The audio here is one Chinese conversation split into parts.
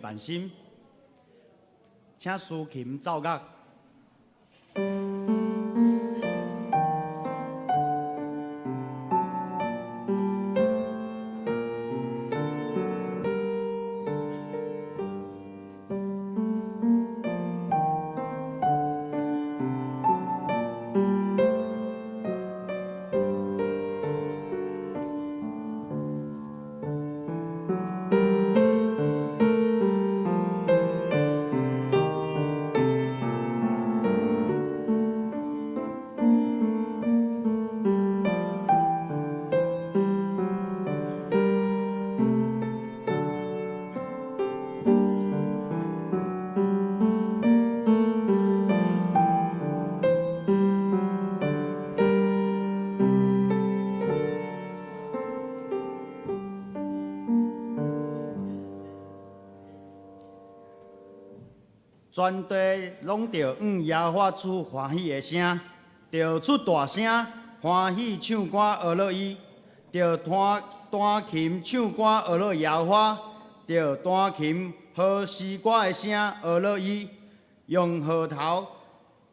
万心，请司琴奏乐。全地拢着耶和华出欢喜的声，着出大声欢喜唱歌学乐伊，着弹琴唱歌学乐耶和华，着弹琴和诗歌的声学乐伊，用号头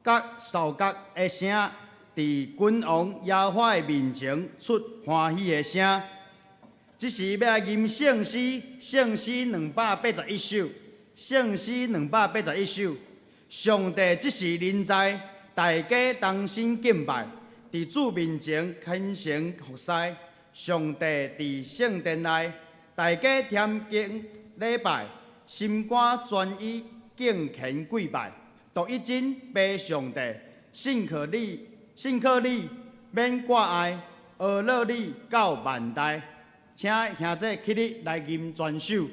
甲哨角的声，伫君王耶和华的面前出欢喜的声。这是要来吟圣诗，圣诗281首。圣诗281首，上帝即时临在，大家同心敬拜，伫主面前虔诚服侍。上帝伫圣殿内，大家添敬礼拜，心肝专一敬虔跪拜，独一真拜上帝，信靠你免挂碍，学乐你到万代。请兄弟起立来吟全首。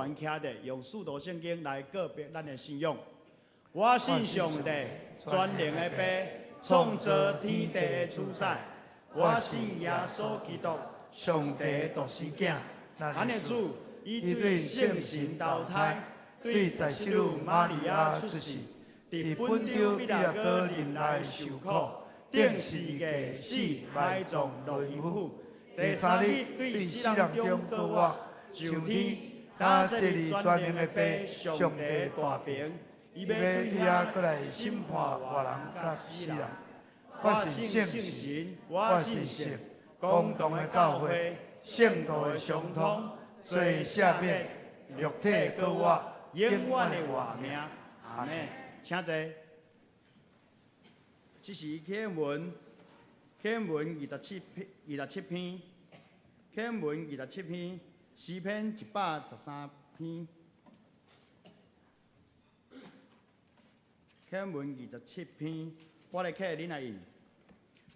元徛伫，用四道圣经来告别咱的信仰。我信上帝，全能的爸，创造天地的主宰。我信耶稣基督，上帝独生子，咱的主，伊对圣神投胎，对在世女玛利亚出世，伫本丢比拉哥林内受苦，顶四个死，埋葬落阴府。第三日对死人中告我上天，打这里全能的爸，上帝大平，伊要对遐过来审判活人甲死人。我信圣神，我信圣。公同的教会，圣道的相通，罪赦免，肉体告我，永远的活命。阿门。请坐。这是课文27篇，课文27篇，诗篇113篇，课文27篇，我来刻，你来印。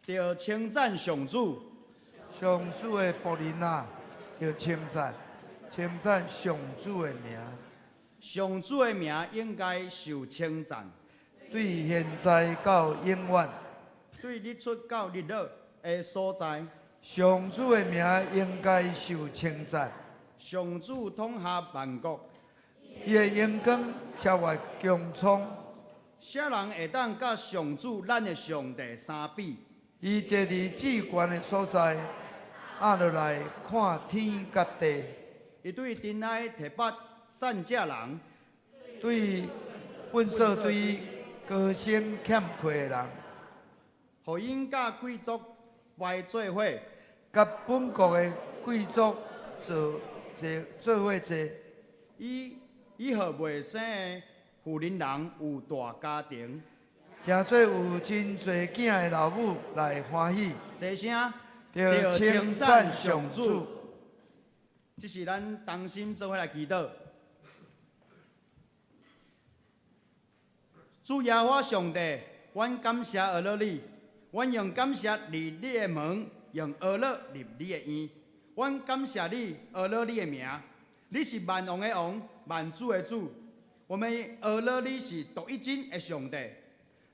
着称赞上主。上主的仆人啊，要称赞上主的名。上主的名应该受称赞，对现在到永远，对日出到日落的所在，上主的名应该受称赞。上主统辖万国，伊的阳光超越穹苍，啥人会当甲上主咱的上帝相比？伊坐伫至高的所在。压落来看天甲地，伊对真爱提拔善者人，对本所对高声欠缺的人，互因甲贵族来做伙，甲本国的贵族做伙坐。伊互未生的富人人有大家庭，诚做有真侪囝的老母来欢喜。这声。要称赞上主，这是咱同心做伙来祈祷。主耶和华上帝，阮感谢俄勒你，阮用感谢入你的门，用俄勒入你的院。阮感谢你，俄勒你的名，你是万王的王，万主的主。我们俄勒你是独一真的上帝，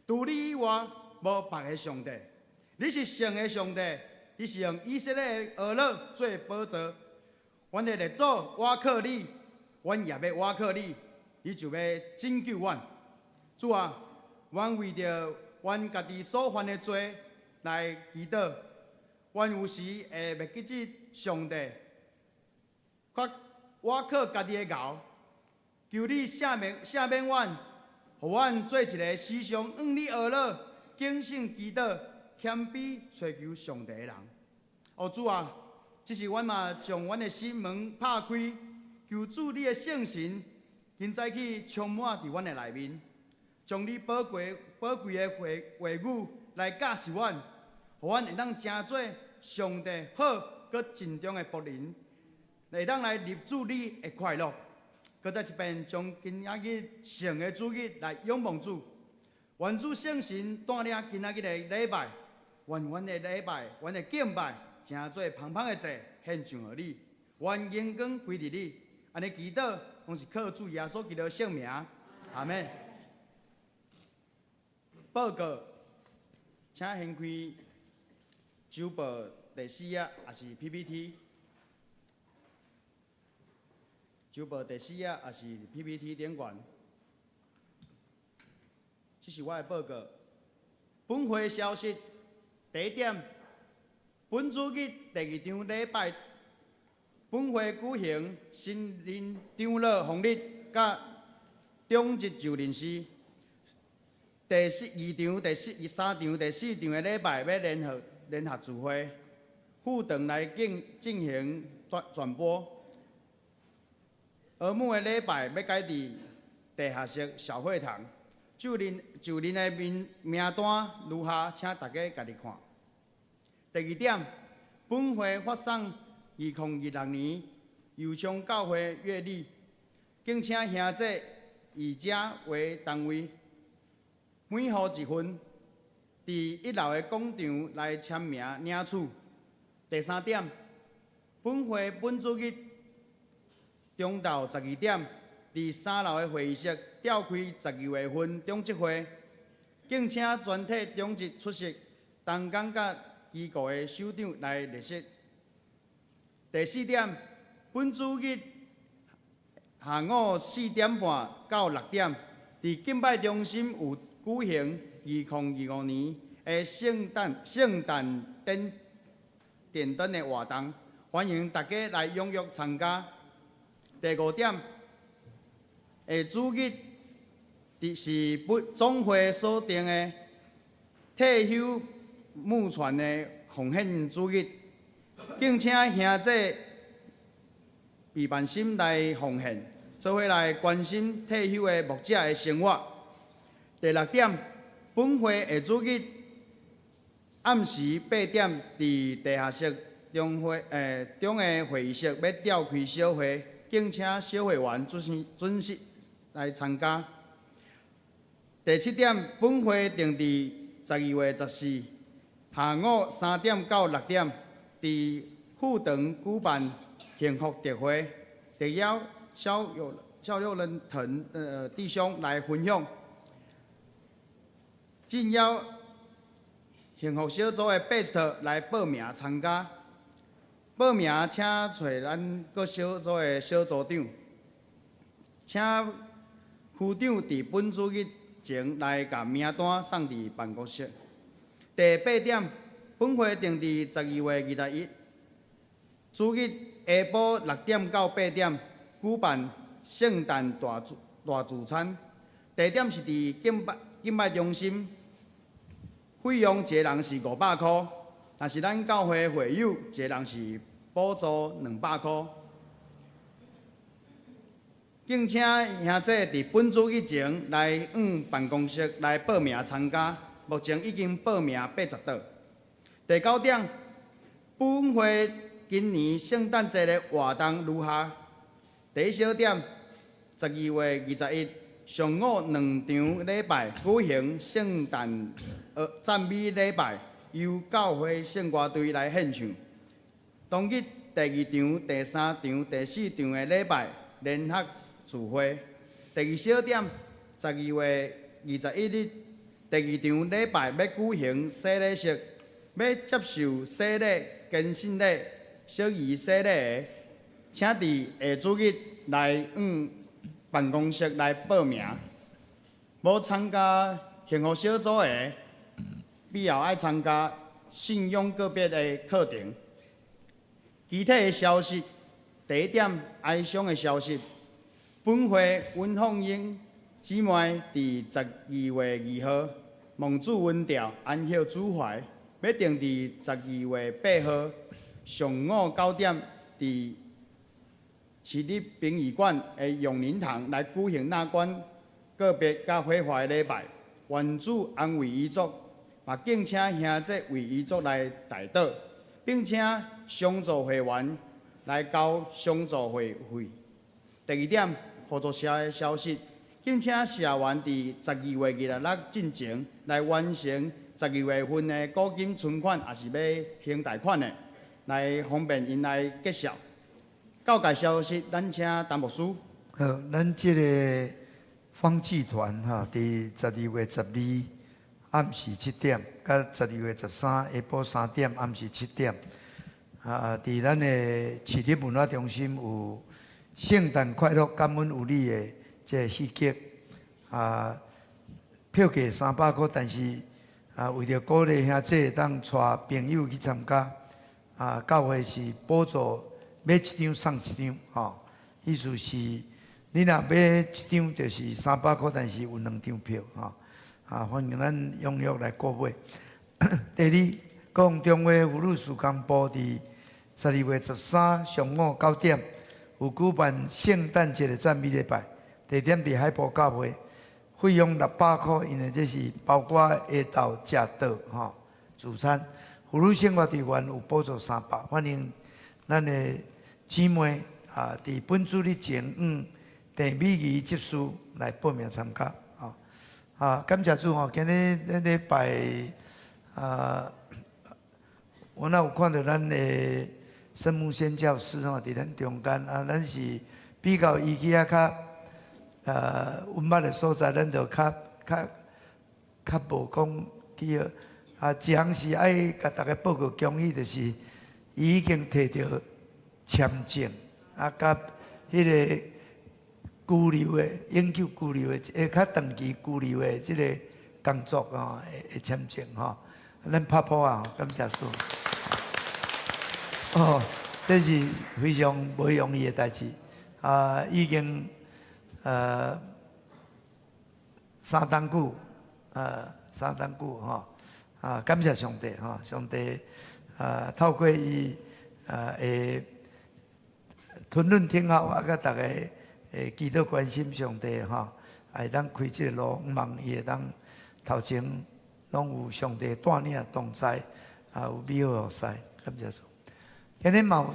除你以外无别的上帝。你是圣的上帝。你是用以色列的俄勒做宝座，阮的列祖倚靠你，阮也要倚靠你，你就要拯救阮。主啊，阮为着阮家己所犯的罪来祈祷，阮有时会袂记起上帝，却倚靠家己的牛，求你赦免阮，互阮做一个时常向你俄勒敬信祈祷。谦卑追求上帝的人，主啊，这是阮嘛将阮的心门拍开，求主你的圣神现在去充满伫阮的内面，将你宝贵的话语来教示阮，互阮会当成做上帝好搁尽忠的仆人，会当来入主你的快乐。搁再一遍将今仔日圣的主日来仰望主，愿主圣神带领今仔日的礼拜。愿阮的礼拜，阮的敬拜，成做芳芳的祭，献上予你。愿荣光归伫你。安尼祈祷，拢是靠主耶稣基督圣名。阿门。报告，请掀开周报第4页，也是 PPT。周报第4页也是 PPT 点悬。这是我的报告。本会消息。第一点，本主日第2场礼拜，本会举行新年长老奉日甲中日就任式。第2场、第3场、第4场的礼拜要联合聚会，副堂来进行传播。下午的礼拜要改伫地下室小会堂。就任的名单如下，请大家家己看。第2点，本会发送2026年油厂教会阅历，敬请兄弟以这为单位，每户1份，伫1楼的广场来签名领取。第3点，本会本主日中昼12点，伫3楼的会议室召开12月份中职会，敬请全体中职出席东港甲机构的首长来列席。第4点，本主日下午4点半到6点，伫敬拜中心有举行2025年的圣诞电灯的活动，欢迎大家来踊跃参加。第5点，下主日是总会所定的退休募传的奉献主日，敬请兄弟备办心来奉献，做伙来关心退休的牧者的生活。第6点，本会下主日暗时8点，伫地下室中的会议室要召开小会，敬请小会员准时来参加。第7点，本会定伫12月14下午3点到6点，伫富堂举办幸福特会，特邀小六人腾弟兄来分享。敬邀幸福小组的 Best 来报名参加。报名请找咱各小组的小组长，请区长伫本主日前来把名单送伫办公室。第8点，本会定伫12月21主日下晡6点到8点举办圣诞大聚餐，地点是伫敬拜中心，费用一个人是500块，但是咱教会会友一个人是补助200块。敬请兄弟伫本主日前来办公室来报名参加，目前已经报名80桌。第9点，本会今年圣诞节的活动如下：第1小点，12月21上午2场礼拜举行圣诞赞美礼拜，由教会圣歌队来献唱。当日第2场、第3场、第4场的礼拜联合聚会。第2小点，12月21日第2场礼拜要举行洗礼式，要接受洗礼、更新礼、小儿洗礼的，请伫下主日来办公室来报名。无参加幸福小组的，必要爱参加信用个别的课程。具体的消息，第1点哀伤的消息，本会温凤英姊妹伫12月2号蒙主温调安息主怀，要定伫12月8号上午9点伫市立殡仪馆的永宁堂来举行纳棺个别甲火化的礼拜，愿主安慰遗族，嘛敬请兄弟为遗族来代祷，并且相助会员来交相助会费。第2点，合作社的消息，敬请社员伫12月26进前来完成12月份的股金存款，也是要行贷款的，来方便因来结销。告解消息，咱请陈牧师。好，咱这个方剧团哈，伫12月12暗时7点，甲12月13下晡3点暗时7点。伫咱的市立文化中心有圣诞快乐感恩有你的这戏剧，票价300块，但是为着鼓励兄弟当带朋友去参加，教会是补助买1张送1张，吼，意思是你若买1张就是300块，但是有2张票，吼，欢迎咱踊跃来购买。第2，讲中华妇女事工部伫12月13上午9点有举办圣诞节的赞美礼拜，地点伫海埔教会，费用600块，因为这是包括下昼食到吼聚餐。妇女生活队员有补助300，欢迎咱的姊妹伫本主日前第美仪执事来报名参加感谢主吼，今日咱礼拜我若有看到咱的圣母宣教师吼，伫咱中间咱是比较伊去较温捌的所在，咱就较无讲去一项是爱甲大家报告恭喜，就是伊已经摕到签证，甲迄个居留的永久居留的，会较长期居留的即个工作的签证咱拍拍感谢主。这是非常不容易的代志已经3冬久感谢上帝上帝透过伊会吞论听候甲大家祈祷关心上帝会当开这个路，望伊会当头前拢有上帝带领同在有美好后世，感谢主。今日嘛有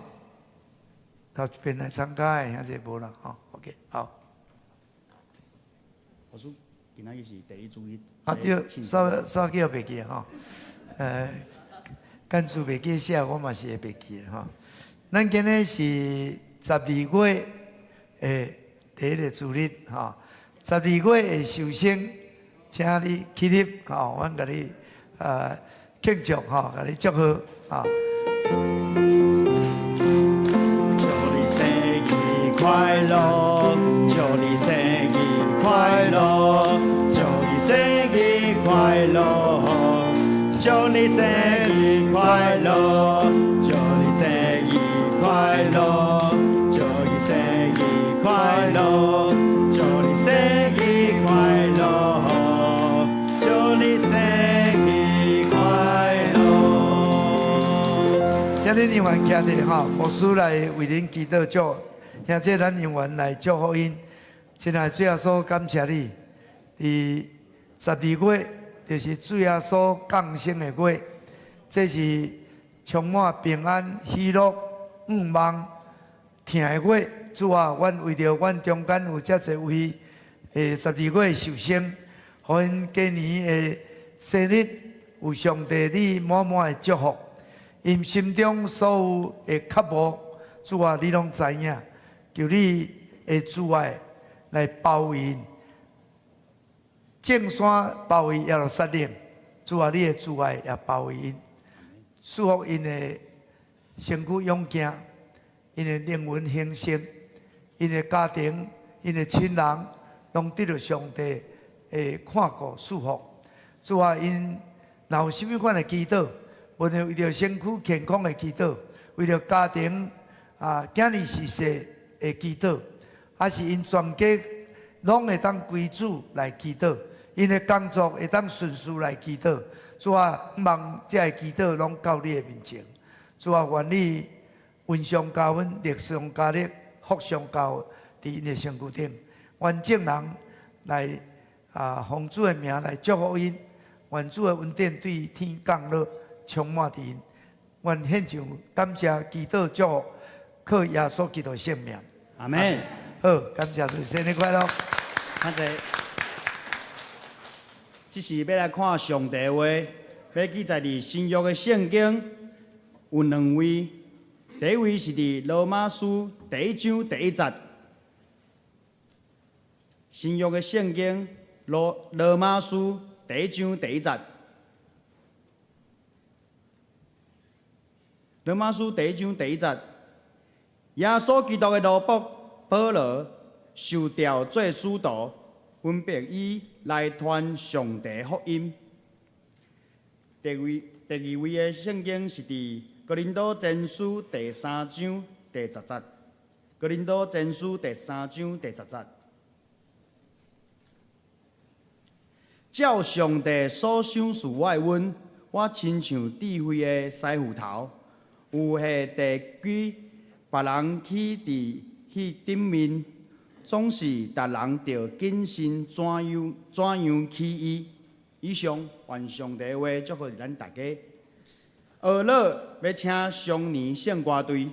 头一遍来参加的，还是无啦？OK， 好。老师，今仔日是第一主日。对，稍叫袂记干事袂记写，我嘛是会袂记咱今日是12月第一个主日12月的首先，请你起立阮甲你庆祝甲你祝贺快乐，祝你生日快乐，祝你生日快乐，祝你生日快乐，祝你生日快乐，祝你生日快乐，祝你生日快乐，祝你生日快乐。请恁永远徛伫牧师来为恁祈祷祝。现在咱永远来祝福因，亲爱主耶稣，感谢你。伫12月，就是主耶稣降生的月，这是充满平安、喜乐、望、疼的月。主啊，阮为着阮中间有遮侪位12月受生，互因今年的生日有上帝你满满的祝福，因心中所有的渴慕，主啊，你拢知影。求你的主爱来包围因，正山包围耶路撒冷，主啊，你的主爱也包围因，祝福因的身躯勇健，因的灵魂兴盛，因的家庭、因的亲人，拢得到上帝的看顾祝福。主啊，因若有甚物款的祈祷，无论为着身躯健康的祈祷，为着家庭囝儿逝世。会祈祷，还是因全家拢会当归主来祈祷，因的工作会当顺序来祈祷。主啊，望这个祈祷拢到你的面前。主啊，愿你恩上加恩，力上加力，福上加福，伫因的身躯顶。愿众人来奉主的名来祝福因，愿主的恩典对天降落，充满伫因。愿献上感谢祈祷祝福。靠耶稣基督性命，阿门。好，感谢主，生日快乐！感谢。这是要来看上帝话，要记载伫新约的圣经有2位，第一位是伫罗马书第1章第1节。新约的圣经罗马书第1章第1节。罗马书第1章第1节。耶稣基督的奴仆保罗受调做使徒，分别以来传上帝福音。第二位的圣经是伫哥林多前书第3章第10节。哥林多前书第3章第10节。照上帝所赏赐我的恩，我亲像智慧的师傅头，有下地举。别人去伫迄顶面，总是逐人着谨慎怎样起伊。以上愿上帝话祝福咱大家。下落要请双年圣歌队。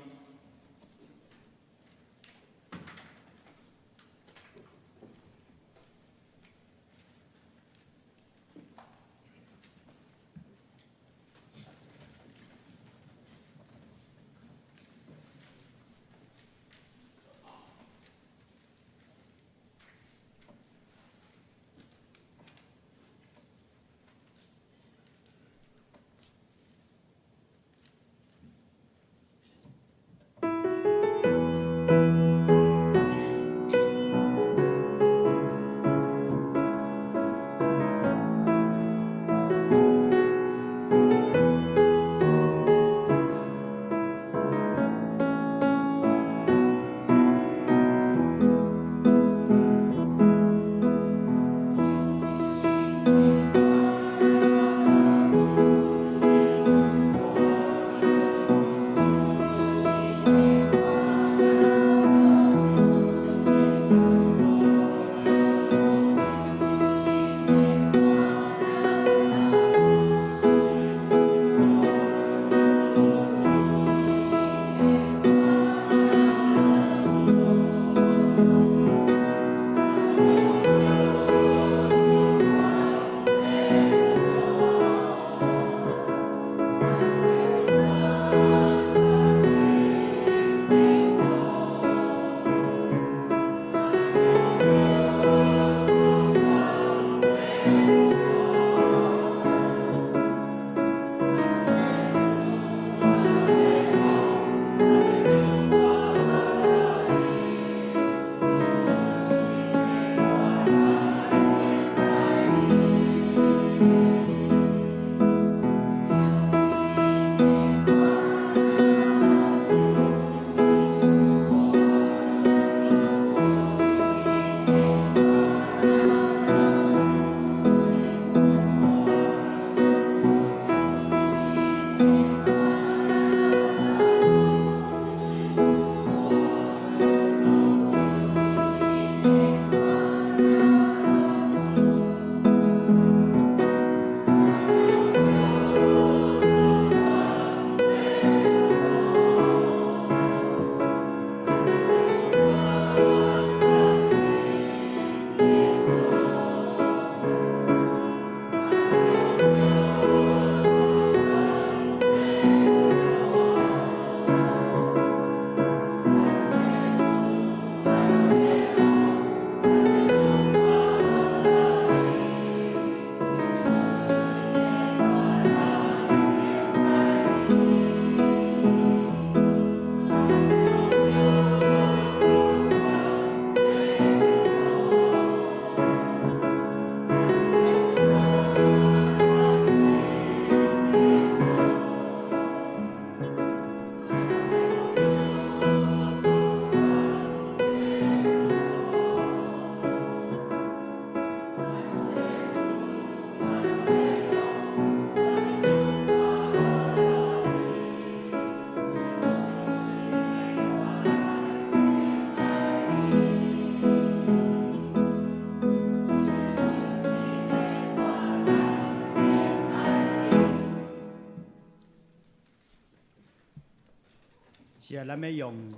是啊，咱要用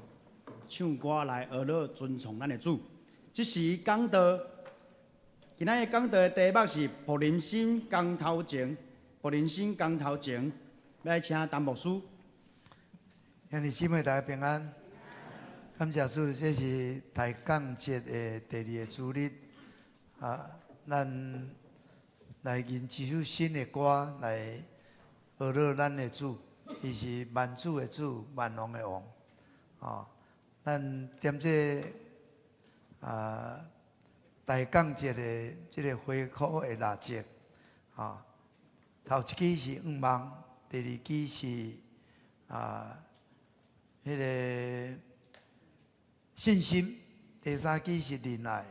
唱歌来学乐尊崇咱的主。这是讲道，今仔日讲道的题目是“仆人心光头前”，仆人心光头前，要来请陈牧师。兄弟姊妹，大家平安。感谢主，这是大降节的第2个主日咱来吟一首新的歌来学乐咱的主，伊是万主的主，万王的王。咱踮这大降节的这个回考的蜡烛，头一支是5万，第2支是迄个信心，第3支是仁爱，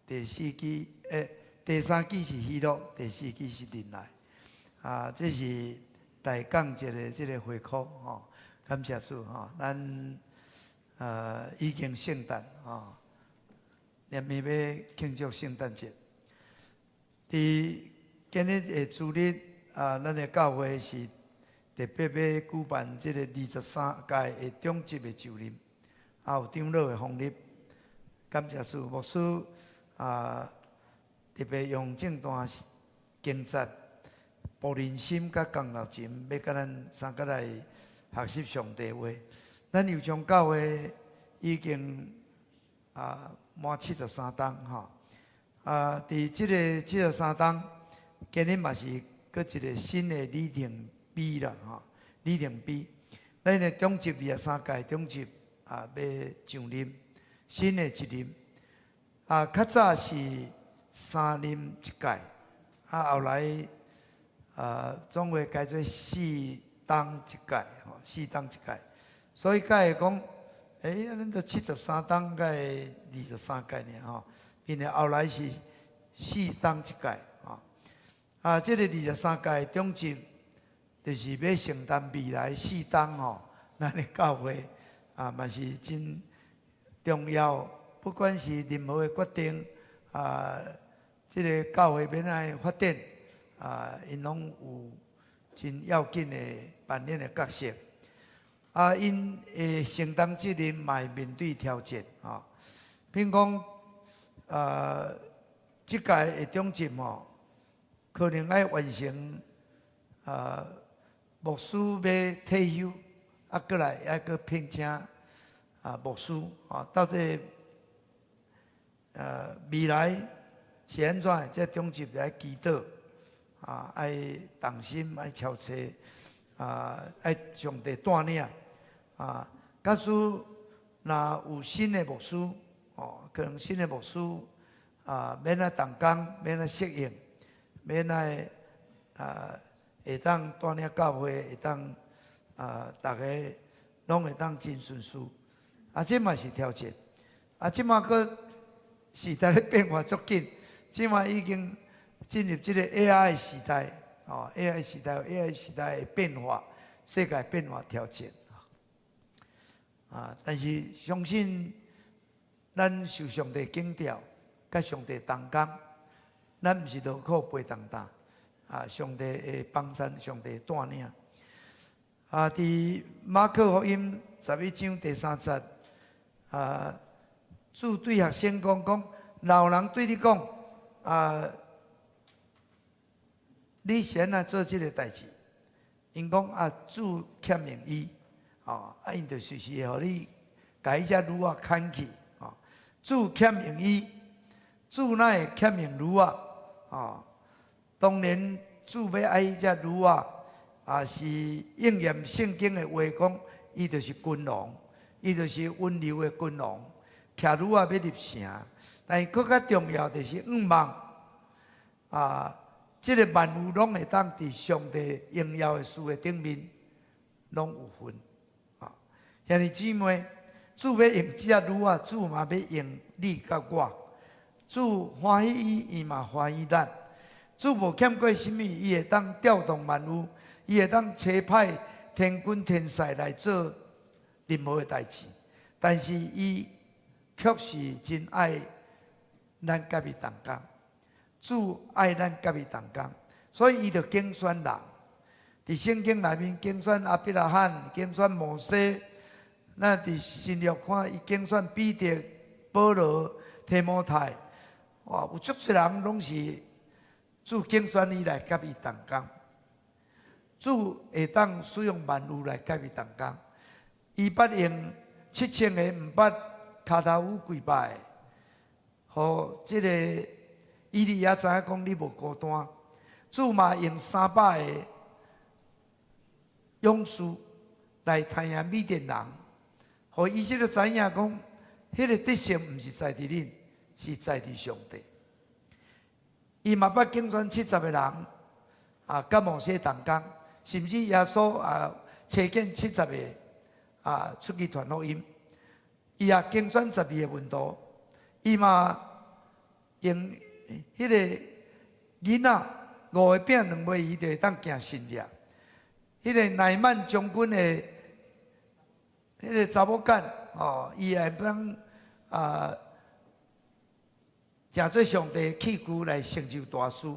第3支是喜乐，第4支是仁爱。这是大降节的这个会考感谢主咱已经圣诞连面要庆祝圣诞节。伫今日的主日咱的教会是特别要举办这个23届的中级的就任，有长老的奉礼。感谢主，牧师特别用正段经节，仆人心甲光头前，要甲咱三个来学习上帝话。咱有从教会已经满73档伫这个73档，今日嘛是搁一个新的里程碑啦里程碑。咱的中级23届中级要上任，新的一任较早是3任一届，后来总会改做4档一届4档一届。所以才会讲，咱都73档，才会23届呢因为后来是4档一届这个23届中级，就是要承担未来4档咱的教会嘛是真重要。不管是任何的决定这个教会要哪发展因拢有真要紧的扮演的角色。因会承担责任，嘛会面对挑战比如讲这届的中级可能要完成牧师要退休，过来还阁聘请牧师到这未来是安怎？这中级来祈祷爱动心，爱操车爱上帝带领假使若有新的牧师可能新的牧师免动工，免适应，免会当带领教会，会当大家拢会当真顺遂这嘛是挑战即马个时代咧变化足紧，即马已经进入这个 AI 时代AI 时代有 AI 时代的变化，世界变化挑战但是相信咱受上帝警调，甲上帝同工，咱毋是劳苦背重担上帝会帮衬，上帝带领伫马可福音11章第3节主对学生讲，老人对你讲你先做这个代志，因讲主欠命伊因就随时会互你甲伊只驴牵去主欠命伊，主哪会欠命驴当然主要爱只驴是应验圣经的话讲，伊就是君王，伊就是温柔的君王，骑驴要入城。但是更较重要就是5万这个万物拢会当伫上帝荣耀的事的顶面，拢有份兄弟姊妹，主要用这只驴主嘛要用你甲我。主欢喜伊，伊嘛欢喜咱。主无欠过什么，伊会当调动万物，伊会当差派天君天使来做任何的代志。但是伊确实真爱咱甲伊同工，主爱咱甲伊同工，所以伊就竞选人。伫圣经内面竞选亚伯拉罕，竞选摩西，咱伫新约看伊竞选彼得、保罗、提摩太，哇，有足侪人拢是主竞选伊来甲伊同工，主会当使用万物来甲伊同工。伊捌用7000个毋捌骹头乌跪拜，互即个以利亚知影讲你无孤单。主嘛用300个勇士来杀赢米甸人，互以色列知影讲，迄个得胜毋是在伫恁，是在伫上帝。伊嘛捌竞选70个人，甲摩西同工，甚至耶稣找见70个出去传福音。伊也竞选12个门徒，伊嘛用迄个囡仔5个饼2尾鱼，就会当行神业。迄个乃曼将军的迄个查某囝，伊会当诚做上帝器具来成就大事。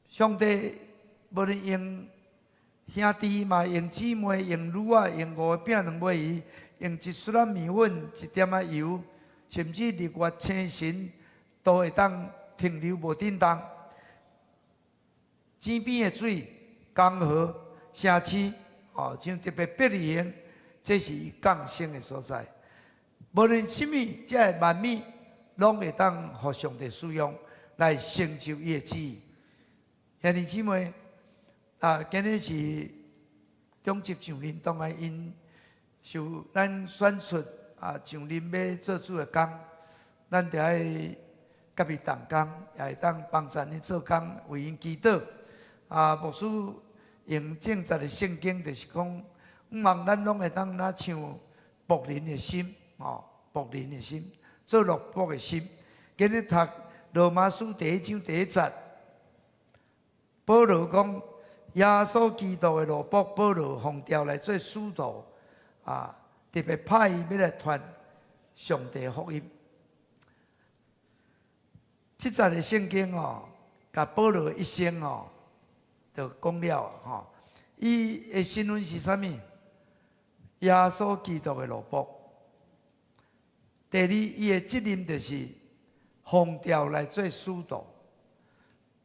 上帝无论用兄弟嘛，用姊妹，用女仔，用5个饼2尾鱼，用一束仔面粉，1点仔油，甚至日月星辰都会当停留无震动。井边的水。江河、城市，像特别伯利恒，这是伊降生的所在。无论什么，这万物拢会当互上帝使用来成就伊的旨意。兄弟姊妹，今日是中级上任，当然因受咱选出上任要做主的工，咱就爱甲伊同工，也会当帮助因做工，为因祈祷。牧师用正直的圣经，就是讲，希望咱拢会当那像牧人的心，牧人的心，做乐卜的心。今日读罗马书第1章第1节，保罗讲，耶稣基督的罗卜，保罗奉调来做使徒，特别派伊要来传上帝福音。这节的圣经甲保罗一生就讲了伊的身份是啥物？耶稣基督的奴仆。第二，伊的责任就是奉调来做使徒。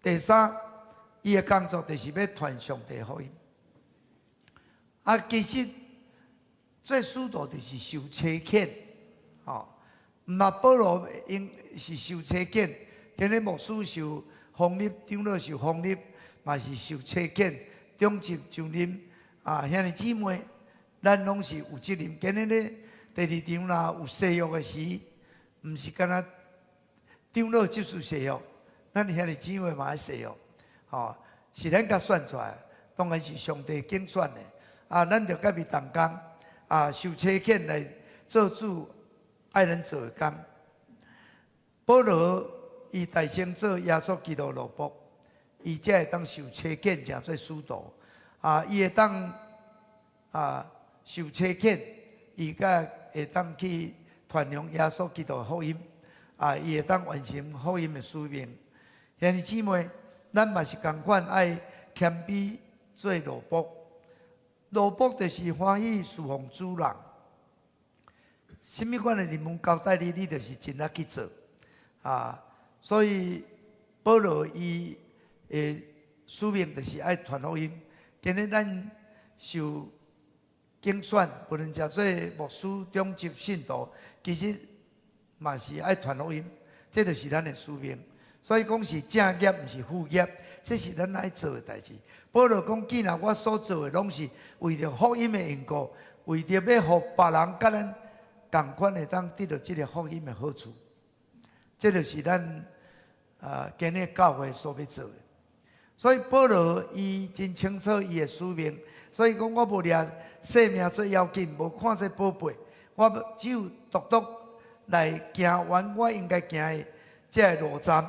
第三，伊的工作就是要传上帝福音。其实做使徒就是受差遣，毋嘛保罗因是受差遣，今日牧师受封立，长老受封立。嘛是受差遣，中级上任兄弟姊妹，咱拢是有责任。今日咧，第2场啦有誓约的时，毋是干那长老接受誓约，咱兄弟姊妹嘛爱誓约，是咱甲选出来，当然是上帝拣选的。咱着甲伊同工，受差遣来做主爱人做的工。保罗伊大声做耶稣基督奴仆。伊才会当受差遣，成做使徒。伊会当受差遣，伊才会当去传扬耶稣基督的福音。伊会当完成福音的使命。兄弟姊妹，咱嘛是共款爱谦卑做奴仆。奴仆就是欢喜侍奉主人。什么款的任务交代你，你就是尽力去做。所以保罗伊使命就是爱传福音。今日咱受竞选，不论叫做牧师、中级信徒，其实嘛是爱传福音，这就是咱的使命。所以讲是正业，毋是副业，这是咱爱做的代志。保罗讲，既然我所做的拢是为着福音的缘故，为着要互别人甲咱同款会当得到这个福音的好处，这就是咱今日教会所要做的。所以保罗伊真清楚伊的使命，所以讲我无掠性命最要紧，无看做宝贝，我只有独来行完我应该行的这个路站，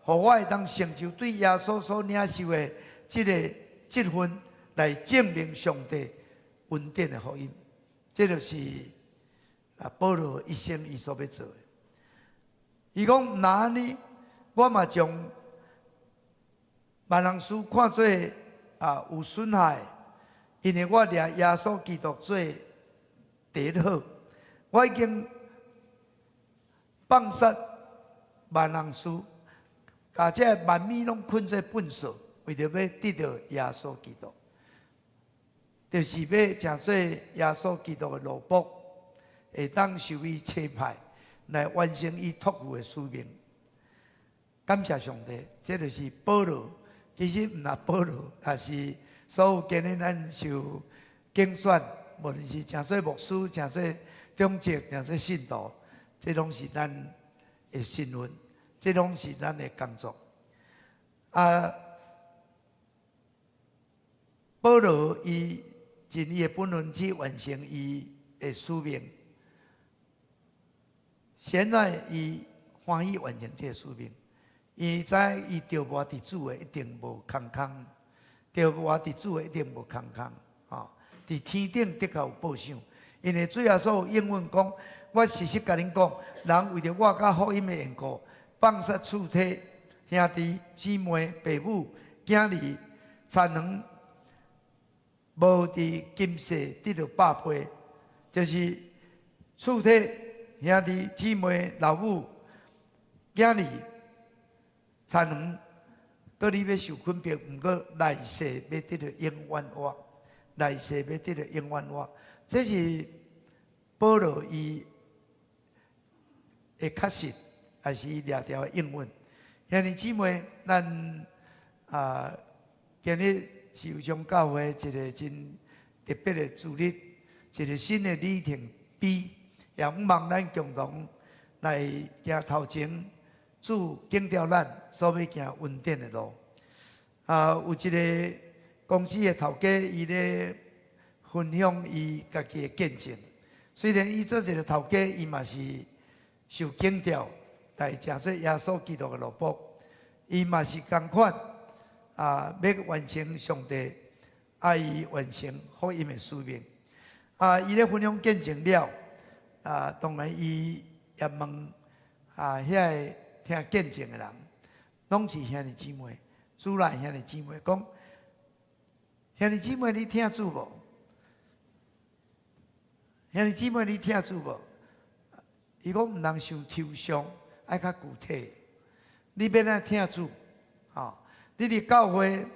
互我会当成就对耶稣所领受的这个积分，来证明上帝恩典的福音。这就是保罗一生伊所要做的。伊讲那安尼，我嘛将万人书看做有损害，因为我掠耶稣基督做第一好，我已经放杀万人书，把这万米拢困在粪扫，为着要得到耶稣基督，就是要诚做耶稣基督的奴仆，会当受伊差派来完成伊托付的使命。感谢上帝，这就是保罗。其实唔係保羅，也是所有今日咱受競選，無論是誠做牧師、誠做中職、誠做信徒，這攏是咱的身份，這攏是咱的工作。保羅伊盡伊的本分去完成伊的使命，現在伊歡喜完成這個使命。伊知伊着活伫主的一定無空空，着活伫主的一定無空空。伫天頂的確有報賞，因為主耶穌應允講：我實實甲恁講，人為着我甲福音的緣故，放殺厝體、兄弟姊妹、父母、囝兒、田園，無佇今世得到百倍，就是厝體、兄弟姊妹、老母、囝兒。田園，搁你要受捆綁，毋過來世要得到永遠活，來世要得到永遠活。這是保羅伊的確實，還是伊掠條的應允。兄弟姊妹，咱今日是有將教會一個真特別的主日，一個新的里程碑，也毋望咱共同來行頭前。主警告咱所要行稳定的路。有一個公司的頭家，伊咧分享伊家己的見證。雖然伊做一個頭家，伊嘛是受警告，來誠做耶穌基督的奴僕。伊嘛是同款，要完成上帝愛伊完成福音的使命。伊咧分享見證了，當然伊也問遐個。聽見證的人，攏是兄弟姊妹，主內兄弟姊妹講，兄弟姊妹你聽主無？兄弟姊妹你聽主無？伊講毋通傷抽象，愛較具體。你要哪聽主？你佇教會，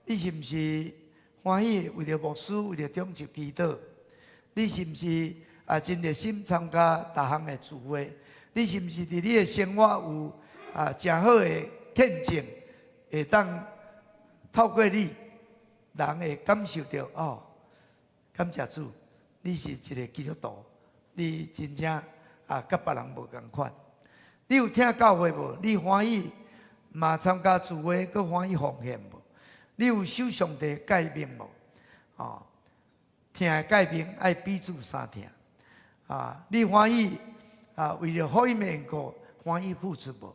你是毋是歡喜為着牧師，為着中職祈禱？你是毋是真熱心參加逐項的聚會？你是毋是伫你的生活有誠好的見證，會當透過你，人會感受到感謝主，你是一個基督徒，你真正甲別人無共款。你有聽教會無？你歡喜嘛參加聚會，佮歡喜奉獻無？你有守上帝誡命無？聽誡命愛彼此相聽。你歡喜？為了福音的緣故，歡喜付出無？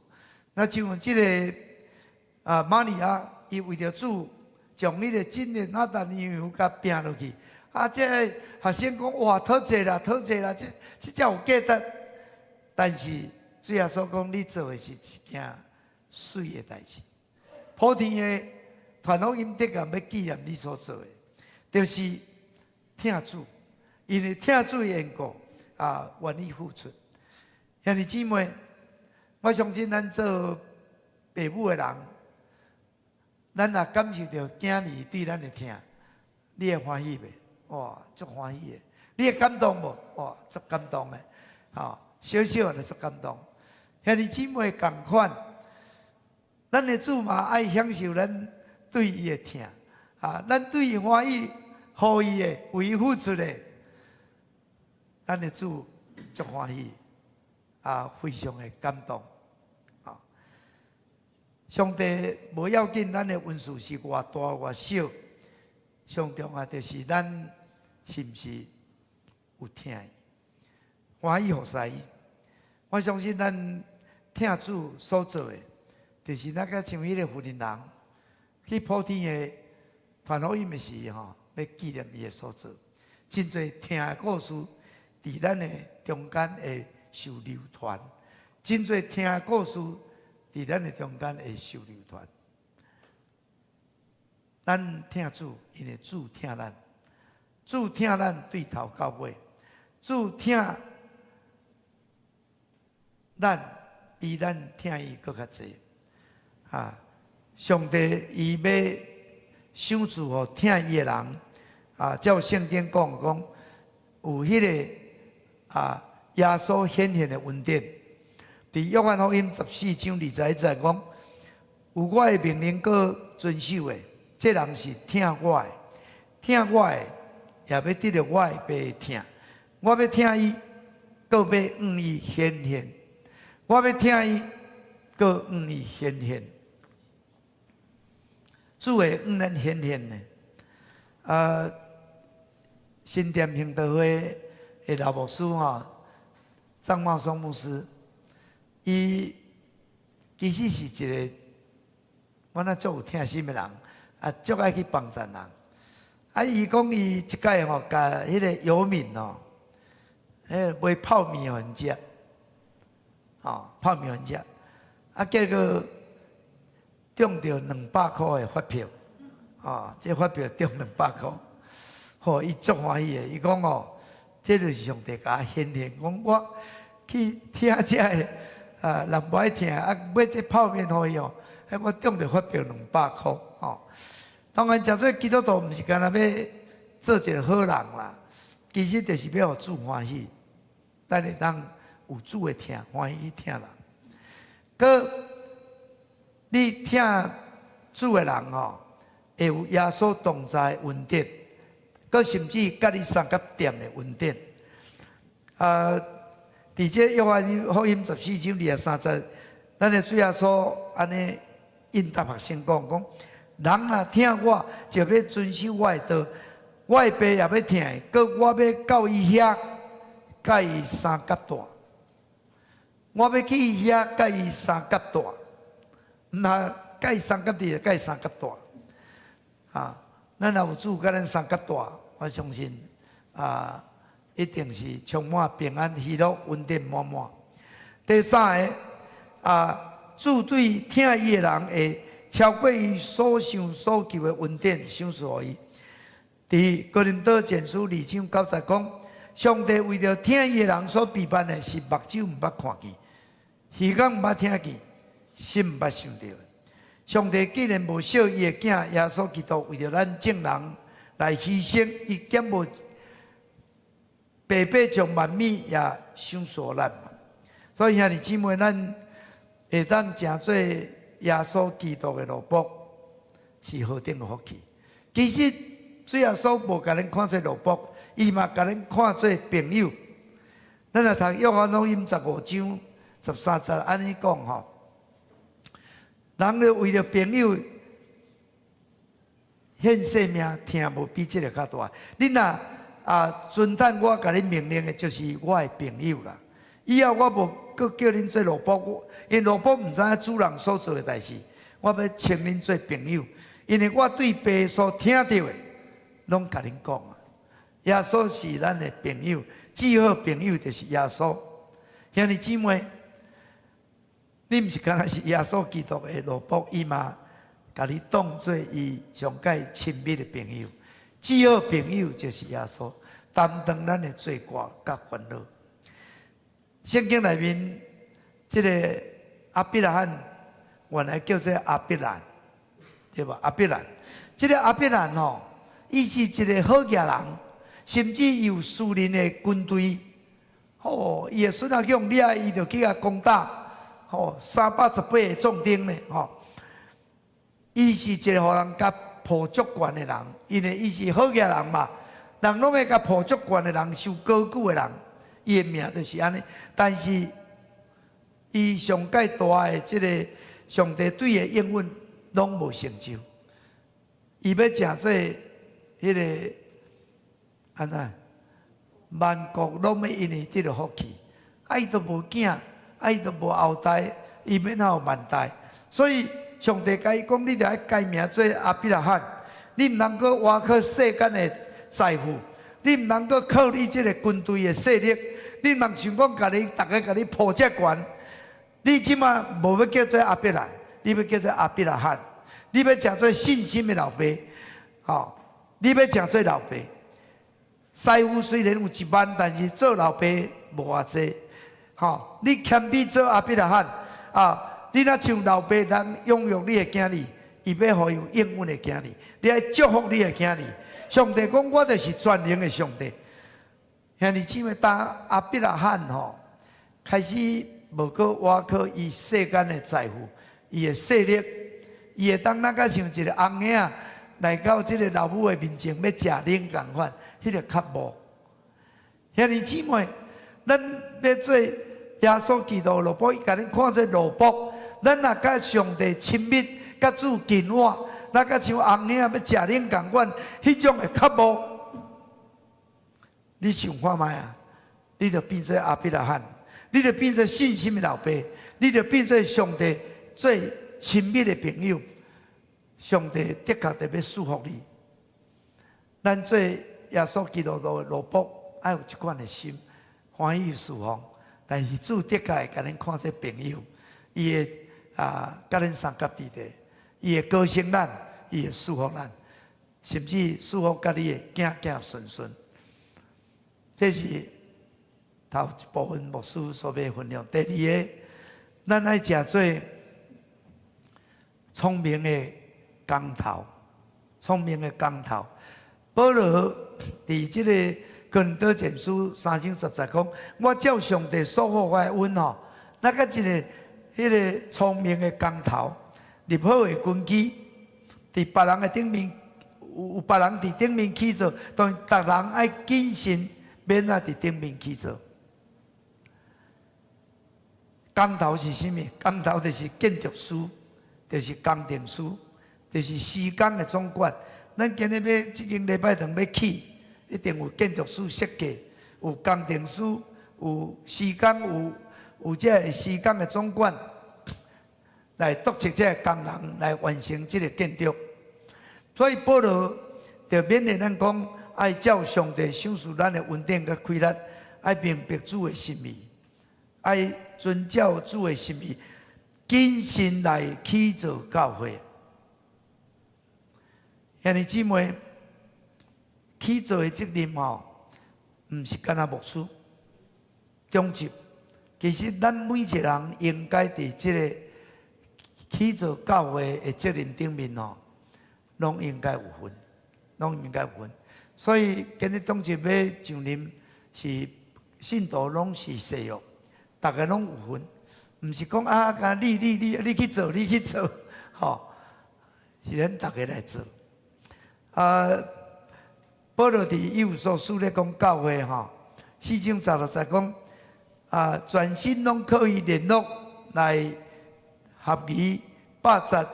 那就像這個瑪利亞，伊為了主，將伊個真的那單牛油甲拼落去。這學生講哇，討濟啦，討濟啦，這才有價值。但是主耶穌講，你做的是一件水的代志。普天的傳福音的確要紀念你所做的，就是聽主，因為聽主的緣故，願意付出。兄弟姊妹，我相信咱做父母的人，咱也感受到囝兒對咱的疼，你會歡喜袂？哇，足歡喜的！你會感動無？哇，足感動的！小小的足感動。兄弟姊妹同款，咱的主嘛愛享受咱對伊的疼，咱對伊歡喜，予伊的為伊付出的，咱的主足歡喜。非常的感動。上帝無要緊，咱的恩賜是偌大偌小，上重要就是咱是毋是有聽伊，歡喜服侍伊。我相信咱聽主所做的，就是那個像迄個婦人去普天的傳福音的時，要紀念伊的所做。真濟聽的故事，佇咱的中間會受流傳，真濟聽的故事，佇咱的中間會受流傳。咱聽主，因為主聽咱，主聽咱對頭到尾。主疼咱，比咱疼伊搁较济。啊，上帝伊要赏赐互疼伊的人。啊，照圣经讲，有迄个耶稣显现的恩典。伫约翰福音14章21节讲，有我的命令搁遵守的，这人是疼我的，疼我的也要得到我的爸的疼。我要疼伊，搁要愿伊显现；我要疼伊，搁愿伊显现。主会愿咱显现呢？新店行道会的老牧师张茂松牧师，伊其实是一个我那足有疼心的人，足爱去帮助人。伊讲伊一届甲迄个游民卖泡面互因食，泡面互因食，结果中到200块的发票，这发票中200块，伊足欢喜的。伊讲这就是上帝甲我显现，讲我去听这个人不爱听，买这泡面互伊我中到发票200块。当然，诚说基督徒毋是干那要做一个好人啦，其实就是要互主欢喜，咱会当有主的听，欢喜去听人。搁你听主的人会有耶稣同在的恩典，搁甚至甲你三角点的恩典。伫这约翰福音14章23节，咱的主耶稣安尼应答学生讲，人若听我，就要遵守我的道，我的爸也要听的，搁我要到伊遐，甲伊三角大。我要去伊遐，甲伊三角大。那甲伊三角地，甲伊三角大。咱若有主甲咱三角大，我相信一定是充满平安、喜乐、恩典满满。第三个主对听伊的人会超过伊所想所求的恩典赏赐予伊。伫哥林多前书2章9节讲，上帝为着听伊的人所备办的是目睭毋捌看见，耳孔毋捌听见，心毋捌想到。上帝既然无惜伊的囝耶稣基督为着咱众人来牺牲，伊减无白白将万米也赏赐咱嘛。所以兄弟姊妹，咱会当成做耶稣基督的奴仆，是何等的福气！其实主耶稣无甲咱看做奴仆，伊嘛甲咱看做朋友。咱来读约翰福音15章13节，安尼讲人咧为着朋友献性命，听无比这个较大。你若遵趁我甲你命令的，就是我的朋友啦。以后我无搁叫恁做奴仆，因奴仆毋知影主人所做的代志，我要称恁做朋友，因为我对爸所听到的，拢甲恁讲耶稣是咱的朋友，最好朋友就是耶稣。兄弟姊妹，你毋是干那是耶稣基督的奴仆，伊嘛甲你当做伊上界亲密的朋友。最好朋友就是耶稣，担当咱的罪过甲烦恼。圣经内面，这个阿必拉罕原来叫做阿必兰，对吧？阿必兰，这个阿必兰伊是一个好野人，甚至有私人的军队。伊的孙仔用掠伊就去攻打，318个壮丁呢，伊是一个互人甲抱足权的人，因为伊是好野人嘛，人拢会甲抱足权的人受高举的人，伊的命就是安尼。但是伊上界大的这个上帝对的应允拢无成就，伊要成做迄个安怎？万国拢要因为得到福气，伊都无囝，伊都无后代，伊要哪有万代？所以上帝甲伊讲，你著爱改名做阿必拉罕，你毋能够活靠世间的财富，你毋能够靠你这个军队的势力，你茫想讲甲你大家甲你抱这权，你即马无要叫做阿必拉，你要叫做阿必拉罕，你要讲做信心的老爸，你要讲做老爸。师傅虽然有1万，但是做老爸无偌济。吼，你谦比做阿伯拉罕啊，你若像老爸人养育你的囝儿，伊要互有应允的囝儿，你爱祝福你的囝儿。上帝讲，我就是全能的上帝。兄弟姊妹，当阿伯拉罕吼开始无过挖靠伊世间的财富，伊的势力，伊会当那个像一个红仔来到这个老母的面前要食奶共款，迄个较无。兄弟姊妹，咱要做耶稣基督罗卜，伊甲恁看做罗卜，咱若甲上帝亲密，甲主近我，那甲像红仔要食奶共款，迄种会较无。你想看卖啊？你就变做阿伯拉罕，你就变做信心的老爸，你就变做上帝最亲密的朋友。上帝的确特别祝福你。咱做耶稣基督的罗卜，爱有一款的心，欢喜祝福。但是主的确会甲恁看做朋友，伊会甲恁三甲地地，伊会高兴咱，伊会祝福咱，甚至祝福甲你的囝囝顺顺。这是头一部分牧师所要分享。第二个，咱爱食做聪明的工头，聪明的工头。保罗伫这个哥林多前书3章10节讲：我照上帝所赐我的恩吼，那个迄个聪明的工头，立好的根基，伫别人的顶面有别人伫顶面起做，当逐人爱谨慎。免啊！伫顶面去做，工头是啥物？工头就是建筑师，就是工程师，就是施工的总管。咱今日要即间礼拜堂要起，一定有建筑师设计，有工程师，有施工，有这施工的总管来督促这工人来完成这个建筑。所以保罗就勉励咱讲。爱照上帝赏赐咱的恩典甲开力，爱明白主的心意，爱遵照主的心意，谨慎来起造教会。兄弟姊妹，起造的责任吼，毋是干那牧师、中级，其实咱每一个人应该伫这个起造教会的责任顶面吼，拢应该有份，拢应该有份。所以今日当时要上任是信徒拢是誓约，大家拢有份，毋是讲啊，你去做，你去做，吼，是咱大家来做。保罗伫以弗所书咧讲教会吼，4章16节讲全身拢可以联络来合宜百节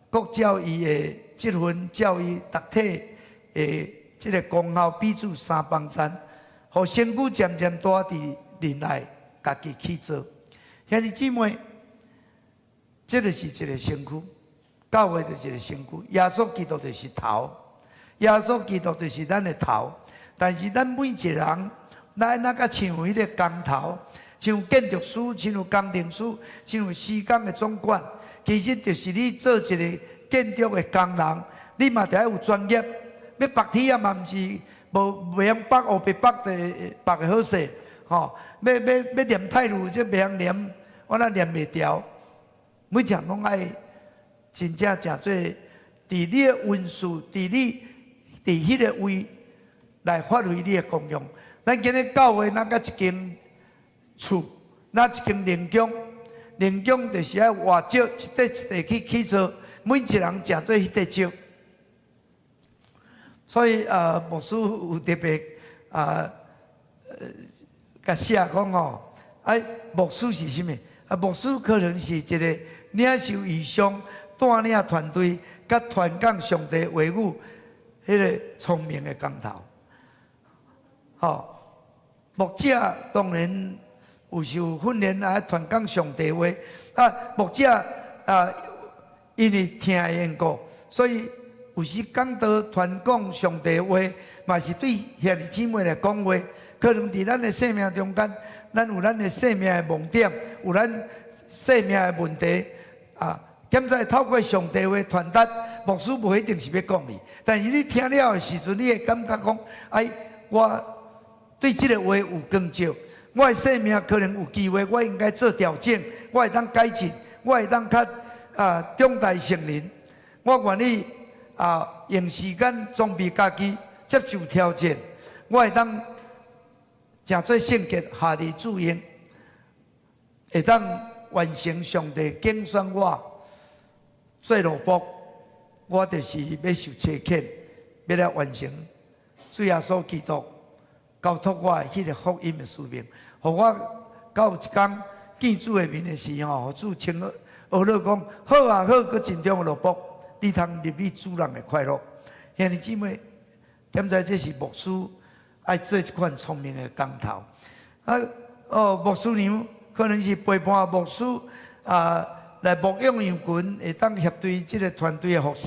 各教义的积分教义独体。这个功效彼此相帮衬，互身躯渐渐大伫仁爱，家己去做。兄弟姊妹，这就是一个身躯，教会就是一个身躯。耶稣基督就是头，耶稣基督就是咱的头。但是咱每一个人，咱那个像迄个工头，像建筑师，像有工程师，像有施工的总管，其实就是你做一个建筑的工人，你嘛得要有专业。要拔铁啊，嘛毋是袂晓拔，黑白拔的拔的好势，吼！要念太鲁，这袂晓念，我那念袂调。每项拢爱真正做，伫你的运势，伫迄个位来发挥你的功用。咱今日教会那个一间厝，那一间灵宫，灵宫就是要活石一块一块去起做，每一个人食做迄块石。所以牧师有特别甲写讲吼，牧师是啥物？牧师可能是一个领袖以上带领团队，甲传讲上帝话语，迄个聪明的工头。吼，牧者当然有受训练来传讲上帝话，牧者因为听缘故，所以。有时讲到传讲上帝话，嘛是对兄弟姊妹来讲话。可能伫咱的生命中间，咱有咱的生命的盲点，有咱生命的问题检在透过上帝话传达，牧师无一定是要讲你，但是你听了的时阵，你会感觉讲，哎，我对这个话有光照，我的生命可能有机会，我应该做调整，我会当改进，我会当较长大成人，我愿意用时间装备家己，接受挑战，我会当真做圣洁下地主用，会当完成上帝拣选我做奴仆，我就是要受切恳，要来完成主耶稣基督交托我的迄个福音的使命，互我到有一天见主的面的时候，互主称俄勒讲好啊好，佮真正的奴仆，你通入去主人的快乐。兄弟姊妹，现在这是牧师爱做一款聪明的工头。牧师娘可能是陪伴牧师来牧养羊群，会当协对这个团队的服侍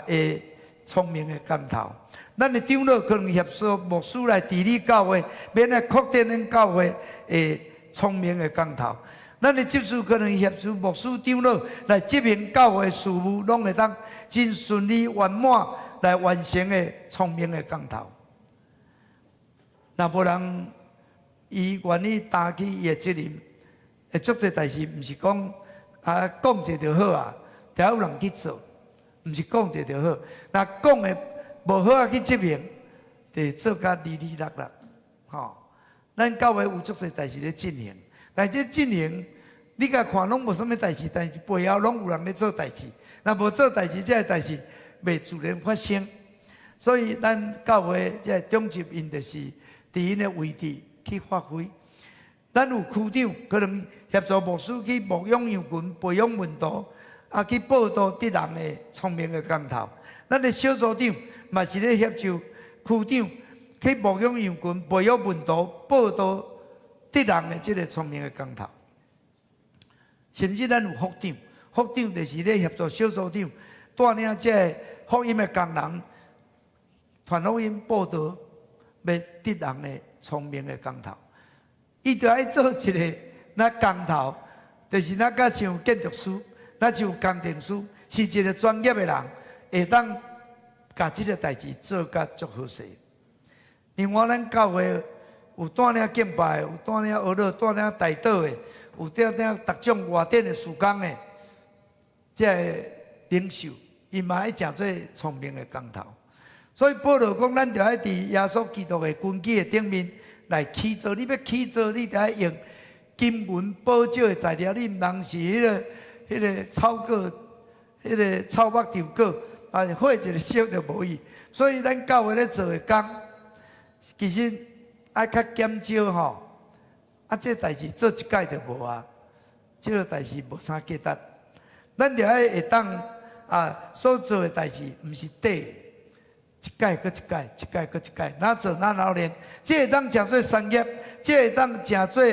的聪明的工头。咱的长老可能协助牧师来治理教会，免来扩展咱教会的聪明的工头。咱的执事可能协助牧师长老来执行教会事务，拢会当真顺利圆满来完成的聪明的工头。若无人伊愿意担起伊的责任，会做这代志，毋是讲讲者就好啊，得有人去做，毋是讲者就好。若讲的无好去执行，就做甲哩哩落落。吼，咱教会有做这代志咧进行，但这进行你甲看拢无啥物代志，但是背后拢有人咧做代志。若无做代志，这个代志袂自然发生。所以咱教会这中级因就是伫因的位置去发挥。咱有区长可能协助牧师去牧养羊群、培养门徒，去报道得人的聪明的工头。咱的小组长嘛是咧协助区长去牧养羊群、培养门徒、报道得人的这个聪明的工头。甚至咱有副长，副长就是咧协助小组长带领这福音的工人，传福音报道要得人的聪明的工头。伊就爱做一个那工头，就是那甲像建筑师，那像工程师，是一个专业的人，会当把这个代志做甲足好势。另外，咱教会有带领敬拜，有带领学乐，带领带导的，有带领各种外展的事工的，这领袖，伊嘛爱诚做聪明的工头。所以保罗讲，咱就爱伫耶稣基督的根基的顶面。来起造，你要起造，你就要用金银宝石的材料，你毋通是迄个草果，迄个草木稻果，画一个小就无伊。所以咱教会咧做的工，其实爱较减少吼。这代志做一届就无啊，这个代志无啥价值。咱就爱会当所做的代志，毋是短。一届搁一届，一届搁一届，哪做哪老练，这会当诚做产业，这会当诚做一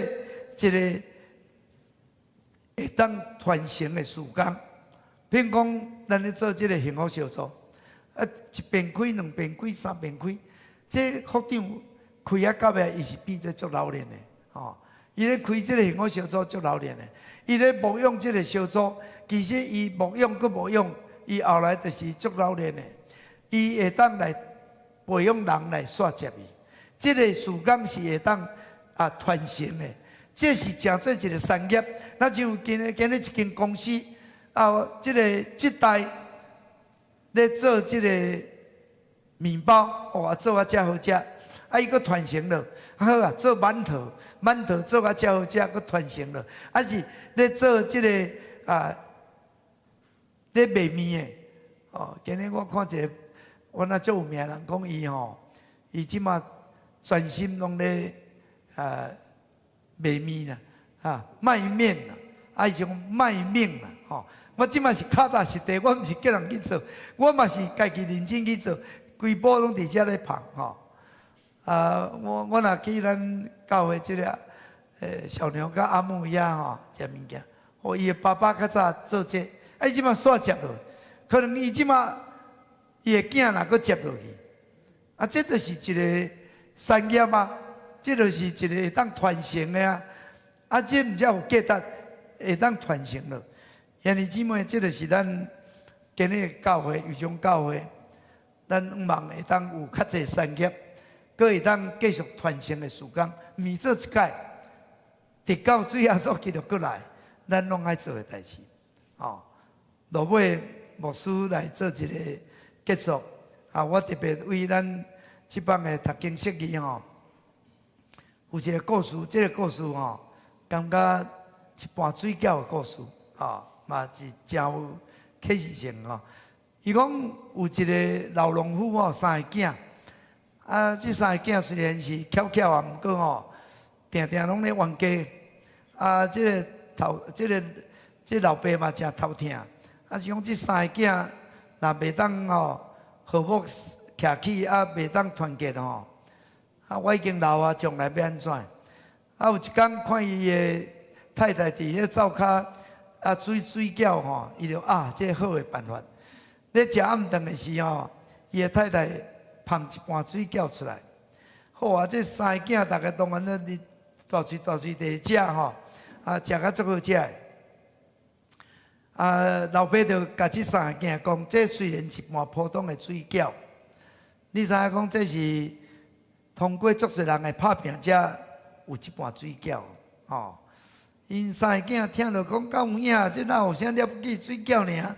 个会当传承的事工。譬如讲，咱咧做这个幸福小组，一边开、两边开、三边开，这副长开到尾，伊是变做足老练的，吼。伊咧开这个幸福小组足老练的，伊咧牧养这个小组，其实伊牧养搁牧养，伊后来就是足老练的。伊会当来培养人来续接伊，这个事工是会当传承的，这是诚做一个产业。那像今日一间公司这代咧做这个面包，哇，做啊真好食，伊搁传承了，好啊，做馒头做啊真好食，搁传承了，是咧做这个咧卖面的。今日我看一个。我那做有名人讲伊伊即马专心拢咧卖面啦，卖面啦，伊是讲卖命啦，我即马是脚踏实地，我毋是叫人去做，我嘛是家己认真去做，规部拢伫遮咧捧我若去咱教会即个小娘甲阿母遐食物件，伊的爸爸较早做这，伊即马煞接落，可能伊即马。伊的囝若搁接落去，这就是一个产业啊，这就是一个会当传承的啊，这毋则有价值，会当传承了。兄弟姊妹，这就是咱今日的教会，有种教会，咱望会当有较济产业，搁会当继续传承的时间，每做一届，直到主耶稣基督过来，咱拢爱做的代志。哦，落尾牧师来做一个结束。我特别为咱这帮的读经释义有一个故事，这个故事感觉一般水饺的故事嘛是真有启示性伊讲有一个老农夫三个囝，这三个囝虽然是巧巧不过定定拢咧冤家。这老爸嘛真头疼，是讲这三个囝若袂当和睦徛起，袂当团结我已经老将来要安怎？有一天看伊的太太伫迄灶骹水饺伊就这好的办法。咧食暗顿的时伊的太太捧一盘水饺出来，好这三个囝大家当然咧大嘴伫食食甲足好食的。老爸就甲这三个囝讲，这虽然是一盘普通的水饺，你知影讲这是通过足侪人的拍拼才有一盘水饺因三个囝听到讲到有影，这哪有啥了不起水饺呢？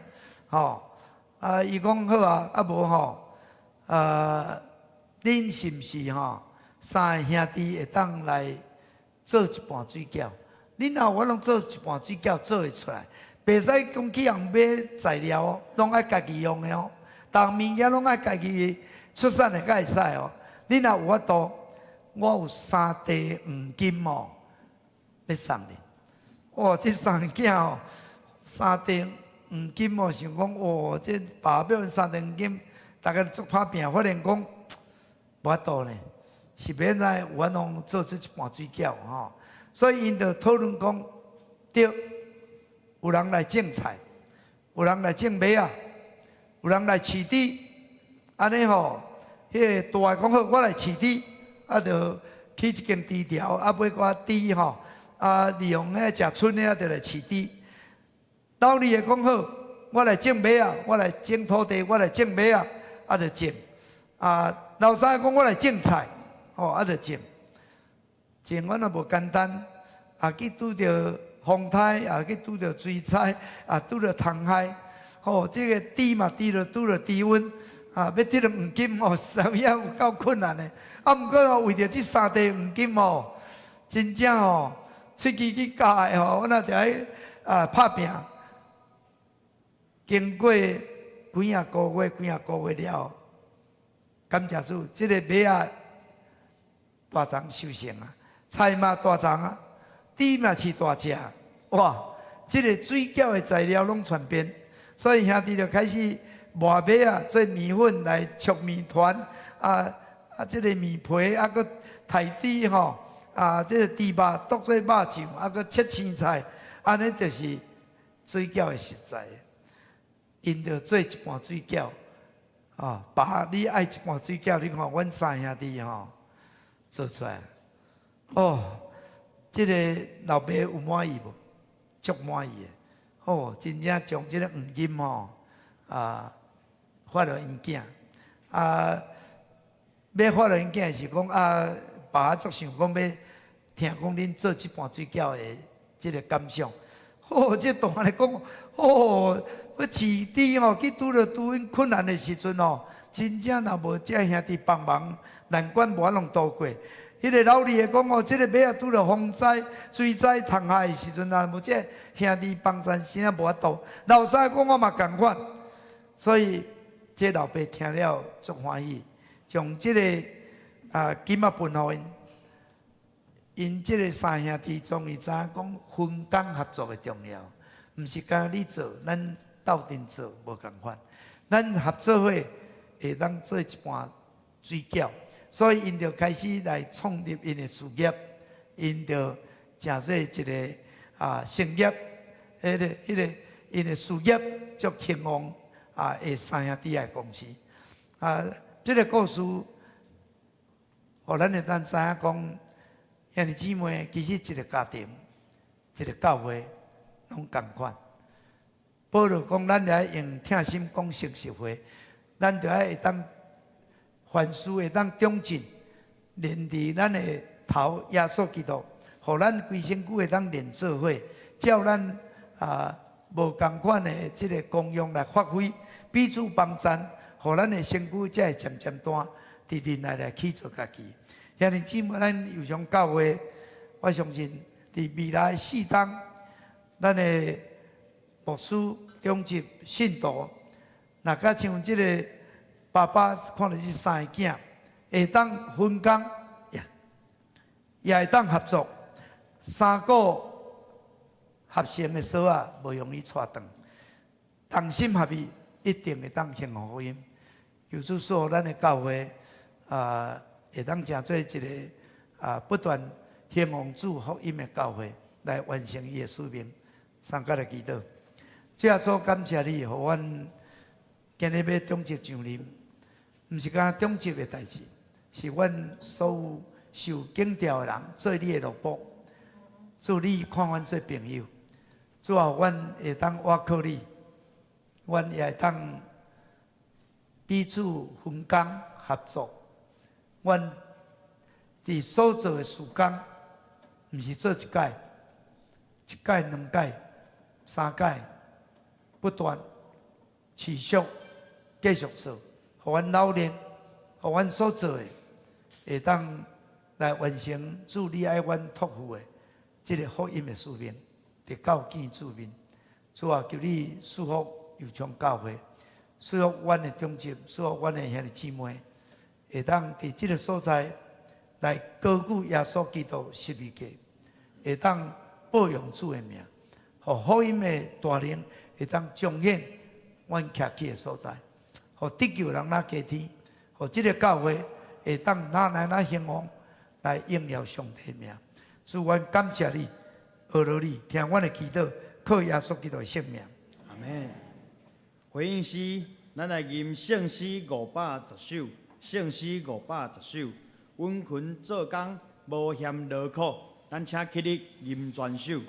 伊讲好无恁是毋是三个兄弟会当来做一盘水饺？恁若我拢做一盘水饺做会出来，袂使讲去人买材料拢爱家己用的当物件拢爱家己出产的才会使恁若有法度，我有3地黄金要送你。这三个囝3地黄金想讲这爸爸要3地黄金，大家做拍拼，发现讲无法度呢，是免来有法度做出一盘水饺所以因就讨论讲，对，有人来种菜，有人来种麦有人来饲猪，安尼迄个大个讲好，我来饲猪，就去一间猪条，买寡猪利用食剩的就来饲猪。老二个讲好，我来种麦我来种土地，我来种麦就种。老三个讲我来种菜，就种。种完也无简单，去拄着风台，去拄着水灾，拄着虫害，这个猪嘛拄着低温，要得到黄金实也有够困难的。不过为着这3地黄金真正出去去教的我那着爱拍拼。经过几啊个月了，感谢主，这个麦大肠收成菜嘛大肠猪嘛是大只，哇！这个水饺的材料拢全变，所以兄弟就开始磨麦做面粉来搓面团这个面皮搁刣猪这个猪肉剁做肉酱搁切青菜，安尼就是水饺的食材。因就做一盘水饺爸，你爱一盘水饺，你看阮3兄弟做出来。这个老爸有满意无？足满意的。真正将这个黄金发落因囝。要发落因囝是讲爸足想讲要听讲恁做这盘水饺的这个感想。这大汉来讲要饲猪去拄因困难的时阵真正若无这兄弟帮忙，难关无法通度过。迄个老二个讲这个马拄着风灾、水灾、虫害的时阵无这兄弟帮衬，真正无法度。老三讲我嘛共款，所以这老爸听了足欢喜，将这个金分互因。因这个3兄弟终于知影讲分工合作的重要，毋是干你做，咱斗阵做无共款。咱合作伙会当做一盘水饺。所以，因就开始来创立因的事业，因就真说一个成业，因的事业足兴旺的3兄弟的公司。这个故事，互咱会当知影讲，兄弟姊妹其实一个家庭、一个教会拢共款。保罗讲，咱来用疼心讲诚实话，咱就要会当凡事会当忠进，连伫咱的头耶稣基督，互咱规身躯会当连做伙，照咱无共款的即个功用来发挥，彼此帮衬，互咱的身躯才会渐渐大，直直来去做家己。兄弟姊妹，咱有上教会，我相信伫未来4天，咱的牧师、中职、信徒，若甲像即个爸爸看到这3个囝，会当分工，也会当合作，3个合成的锁啊，无容易带断，同心合意，一定会当幸福福音。求主说，咱的教会会当成做一个不断兴旺主福音的教会，来完成伊的使命。三甲来祈祷，主耶稣感谢你，互阮今日要中职上任，毋是讲中职的代志，是阮所有受敬调的人做你的萝卜。主，你看阮做朋友，主啊，阮会当倚靠你，阮也会当彼此分工合作。阮伫所做的事工，毋是做一届、一届、2届、3届，不断持续继续做，互阮老练，互阮所做的会当来完成主你爱阮托付的这个福音的使命，得到见主面。主啊，求你祝福有从教会，祝福阮的中职，祝福阮的兄弟姊妹，会当伫这个所在来高举耶稣基督十字架，会当保养主的名，互福音的大能会当彰显阮徛起的所在，互得救人哪加天，互这个教会会当哪来哪兴旺，来荣耀上帝的名。主，阮感谢你，阿罗你，听阮的祈祷，靠耶稣基督的圣名。阿门。回应诗，咱来吟圣诗510首，圣诗510首，稳群做工，无嫌劳苦。咱请起立吟全首。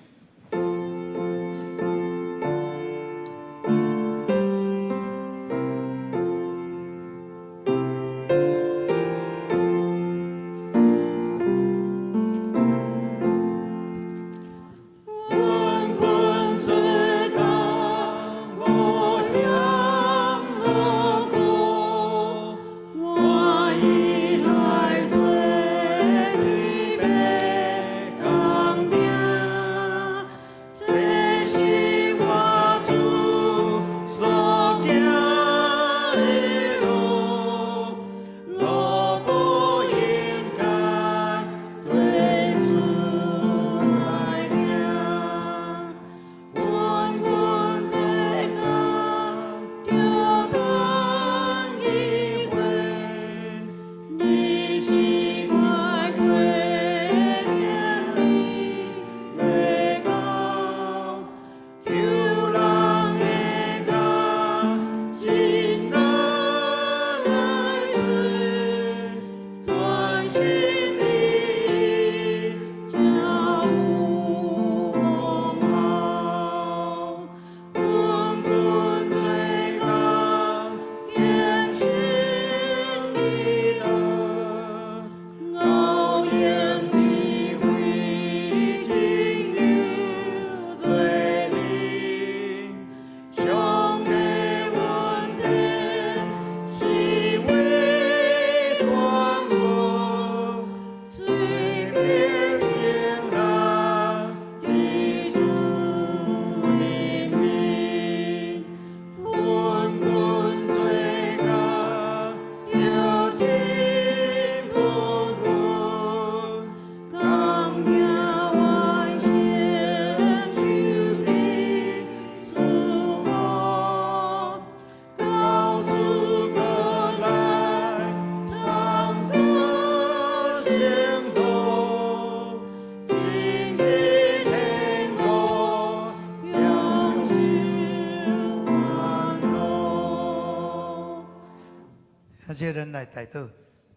这人来带导，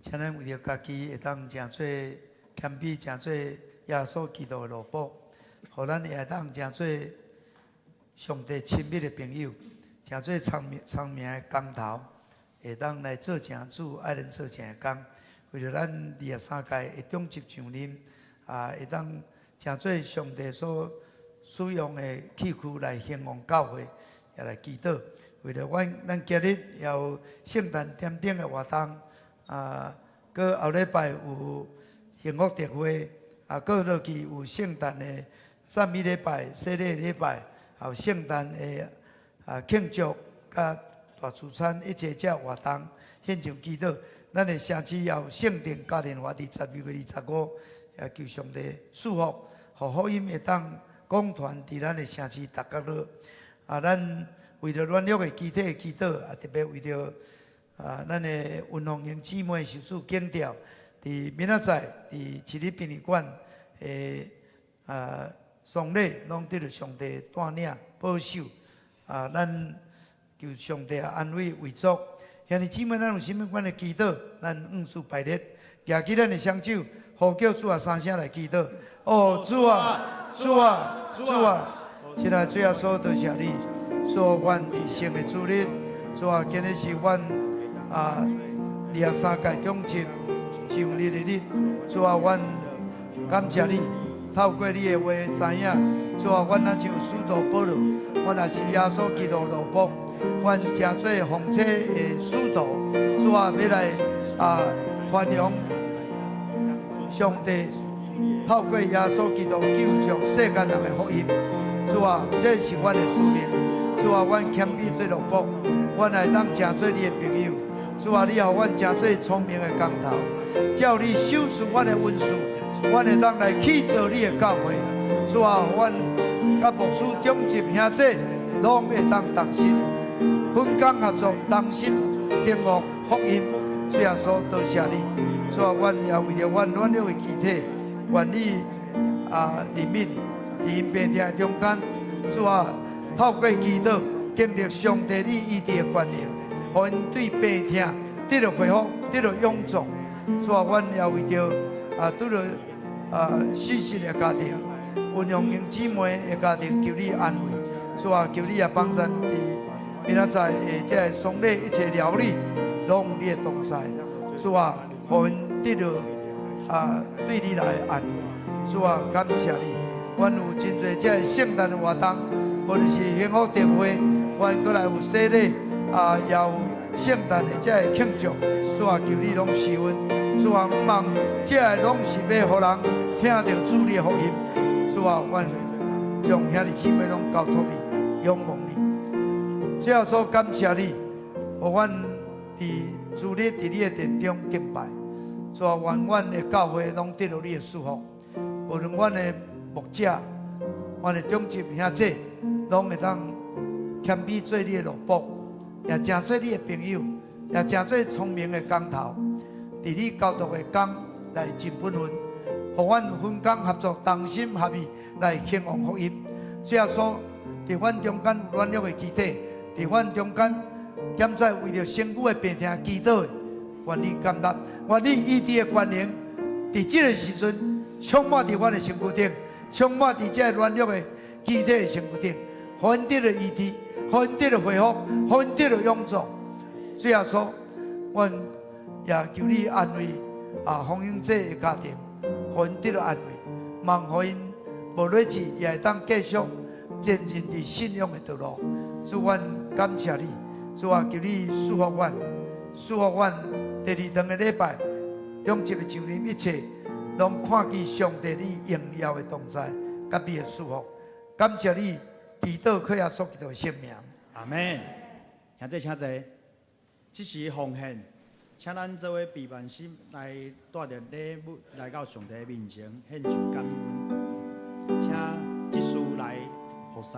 请咱为着家己会当诚做谦卑，诚做耶稣基督的萝卜，互咱会当诚做上帝亲密的朋友，诚做长命的工头，会当来做成主爱人做成的工。为着咱23届的中级上任，会当诚做上帝所使用的器具来兴旺教会，也来祈祷。为着咱今日也有圣诞点灯的活动，搁后礼拜有幸福特会，搁落去有圣诞的赞美礼拜、洗礼礼拜，还有圣诞的庆祝甲大主餐一切这活动，献上祈祷。咱的城市也有圣殿嘉年华，22月25，也求上帝祝福，互福音会当广传伫咱的城市逐角落。咱为着软弱的肢体祈祷，特别为着咱的运动员姊妹受主敬调，伫明仔载伫市立殡仪馆丧礼，拢得着上帝带领保守。咱求上帝安慰为主。兄弟姊妹，咱有什么款的祈祷？咱按次排列，举起咱的双手，呼叫主啊三声来祈祷。哦，主啊，主啊，主啊！现在最后说多谢你，所愿一生的主日。主啊，今日是阮23届中级上日的日。主啊，阮感谢你，透过你的话知影。主啊，阮若像使徒保罗，阮也是耶稣基督奴仆。阮诚做奉册的使徒，主啊，要来传扬上帝透过耶稣基督救赎世间人的福音。主啊，这是阮的使命。主啊，阮谦卑做奴仆，阮来当诚做你的朋友。主啊，你予阮诚做聪明的工头，叫你收拾阮的文书，阮会当来去做你的教会。主啊，阮甲牧师中级兄弟拢会当同心。分工合作，同心兴旺福音。主耶稣，多谢你。主啊，阮也为着阮软弱的肢体，愿你怜悯伫因病痛中间。主啊，透过祈祷，经历上帝你医治的权能，互因对病痛得到恢复，得到永驻。主啊，阮也为着拄着死失的家庭、运用营姊妹的家庭，求你安慰。主啊，求你也帮助伫明仔载这丧礼一切料理，拢你的同在。主啊，互因得到对你来安慰。主啊，感谢你。阮有真侪这圣诞的活动，无论是幸福特会，阮过来有洗礼，也有圣诞的这庆祝。主啊，求你拢施恩。主啊，毋望这拢是要互人听到主你的福音。主啊，阮将兄弟姊妹拢交托你，仰望你。最后说感谢你，互阮伫主日伫你的殿中敬拜。主啊，愿阮的教会拢得到你的祝福。无论阮的牧者、阮的中级兄弟，拢会当谦卑做你的奴仆，也诚做你的朋友，也诚做聪明的工头。伫你教导的工来尽本分，互阮分工合作，同心合意来兴旺福音。最后说，伫阮中间有软弱的肢体。伫阮中间，现在为着身躯的病痛祈祷的，愿你感纳，愿你医治的权能，伫这个时阵充满伫阮的身躯顶，充满伫这软弱的肢体的身躯顶，互因得到医治，互因得到恢复，互因得到永驻。最后说，阮也求你安慰洪英姐的家庭，互因得到安慰，望互因无日子也会当继续前进伫信仰的道路。主，阮感谢你，主啊，求你祝福阮，祝福阮第2个礼拜，中级的上任一切，拢看见上帝你荣耀的同在，甲你的祝福。感谢你，祈祷靠耶稣基督的圣名。阿门。兄弟，请坐。这是奉献，请咱做伙备万心来带着礼物来到上帝面前，献上感恩。请这事来服侍。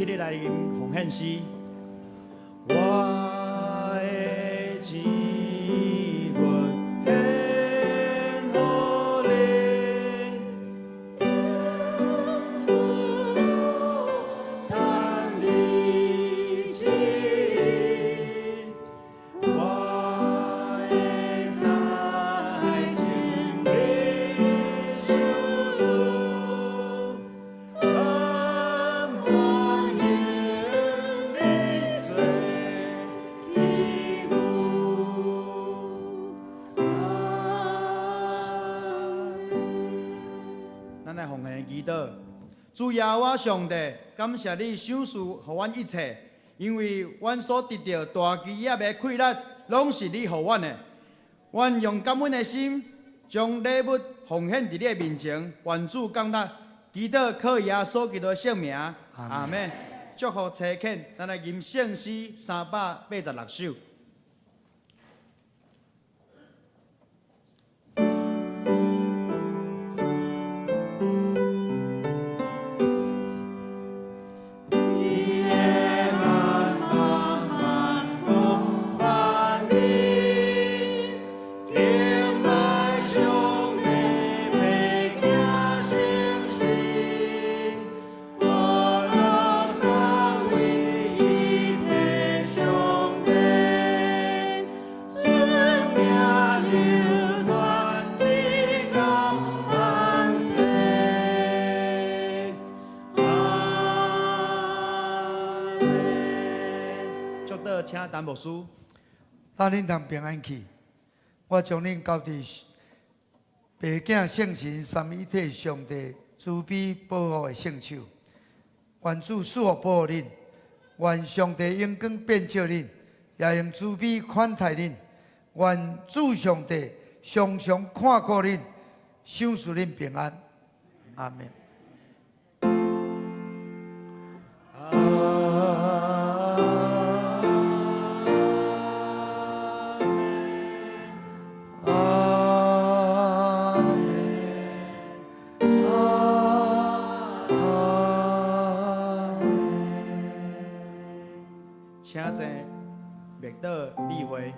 起你来吟奉献诗。我的志愿献予你，参你旨。我会在情里相思，甘愿用你做义务。咱来奉献祈祷，主耶和华上帝，感谢你赏赐予阮一切。因为阮所得到大基业的快乐，拢是你予阮的。阮用感恩的心，将礼物奉献伫你的面前，愿主感谢，祈祷靠耶稣基督的圣名，阿门。祝福车恳，咱来吟圣诗386首。请陈牧师，当恁通平安去，我将恁交伫爸囝圣神三一体上帝慈悲保护的圣手，愿主赐福保护恁，愿上帝永光变照恁，也用慈悲款待恁，愿主上帝常常看顾恁，赏赐恁平安，阿门。请坐，默祷理会。